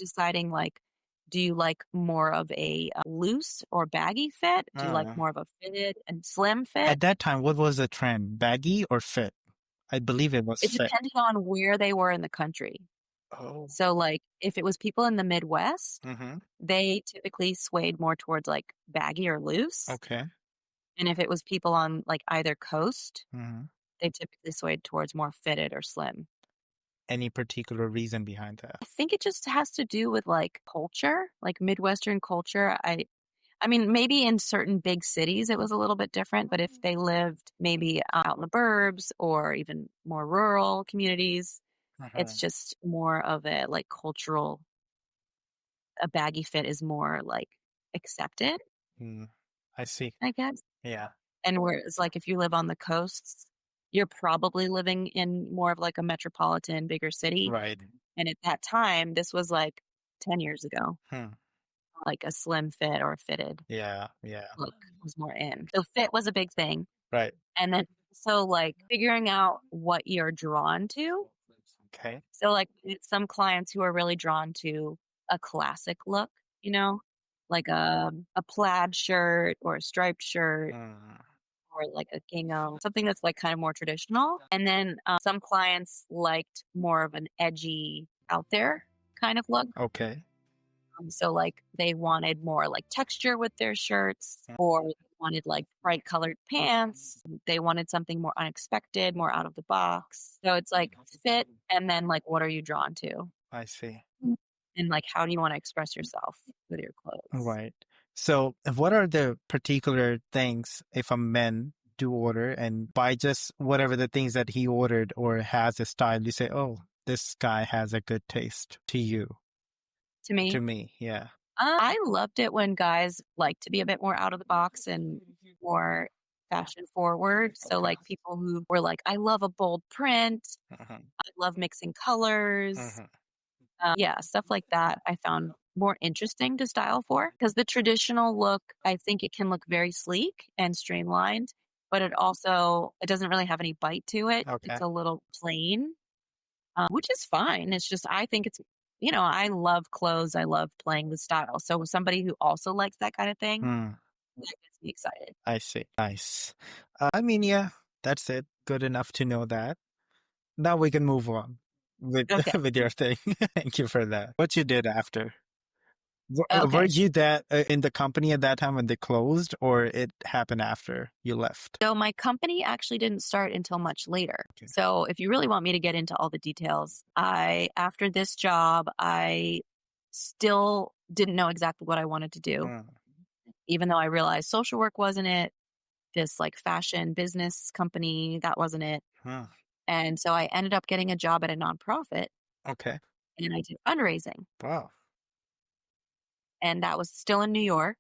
deciding like, do you like more of a loose or baggy fit? Do you like more of a fitted and slim fit? At that time, what was the trend? Baggy or fit? I believe it was It fit. depended on where they were in the country. Oh. So, like, if it was people in the Midwest, Mm-hmm. they typically swayed more towards like baggy or loose. Okay. And if it was people on like either coast, Mm-hmm. they typically swayed towards more fitted or slim. Any particular reason behind that? I think it just has to do with like culture, like Midwestern culture. I mean, maybe in certain big cities it was a little bit different, but if they lived maybe out in the burbs or even more rural communities, it's just more of a like cultural, a baggy fit is more like accepted, Mm, I see. I guess. Yeah. And whereas like if you live on the coasts, you're probably living in more of like a metropolitan, bigger city. Right. And at that time, this was like 10 years ago, Hmm. like a slim fit or a fitted Yeah. Yeah. look was more in. So fit was a big thing. Right. And then so like figuring out what you're drawn to. Okay. So like some clients who are really drawn to a classic look, like a plaid shirt or a striped shirt Mm, or like a gingham, something that's like kind of more traditional. And then some clients liked more of an edgy out there kind of look. okay. So like they wanted more like texture with their shirts or they wanted like bright colored pants. They wanted something more unexpected, more out of the box. So it's like fit and then like what are you drawn to? I see. And like how do you want to express yourself with your clothes? Right. So, what are the particular things if a man do order and buy just whatever the things that he ordered or has a style, you say, "Oh, this guy has a good taste." To you, To me, to me, yeah. I loved it when guys like to be a bit more out of the box and more fashion forward. So Okay. like people who were like, I love a bold print. Mm-hmm. I love mixing colors. Mm-hmm. Yeah, stuff like that I found more interesting to style for because the traditional look, I think it can look very sleek and streamlined, but it doesn't really have any bite to it. Okay. It's a little plain, which is fine. It's just, I think I love clothes. I love playing with style. So somebody who also likes that kind of thing, Mm, that gets me excited. I see. Nice. I mean, yeah, that's it. Good enough to know that. Now we can move on with Okay. with your thing. Thank you for that. What you did after? Were Okay. you that in the company at that time when they closed, or it happened after you left? So my company actually didn't start until much later. Okay. So if you really want me to get into all the details, after this job, I still didn't know exactly what I wanted to do, Mm, even though I realized social work wasn't it. This like fashion business company, that wasn't it. mm, And so I ended up getting a job at a nonprofit okay. and I did fundraising. Wow. And that was still in New York.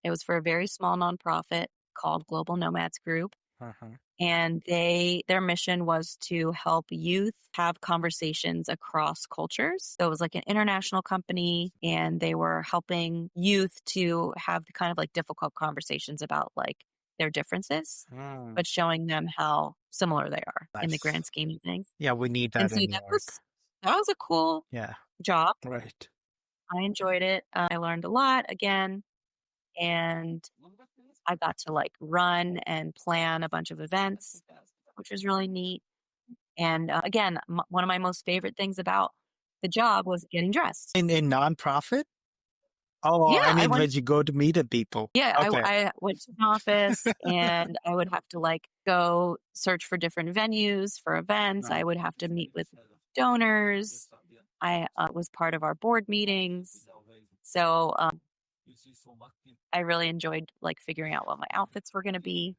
It was for a very small nonprofit called Global Nomads Group. Uh-huh. And their mission was to help youth have conversations across cultures. So it was like an international company and they were helping youth to have the kind of like difficult conversations about like their differences, Mm, but showing them how similar they are in the nice. grand scheme of things. Yeah, we need And that so in New York. that was a cool Yeah, job. right. I enjoyed it. I learned a lot again, and I got to like run and plan a bunch of events, which was really neat. And again, one of my most favorite things about the job was getting dressed. In nonprofit? Oh, Yeah, I I mean, went. when you go to meet the people. Yeah, Okay. I went to an office and I would have to like go search for different venues for events. I would have to meet with donors. I was part of our board meetings. So I really enjoyed like figuring out what my outfits were going to be.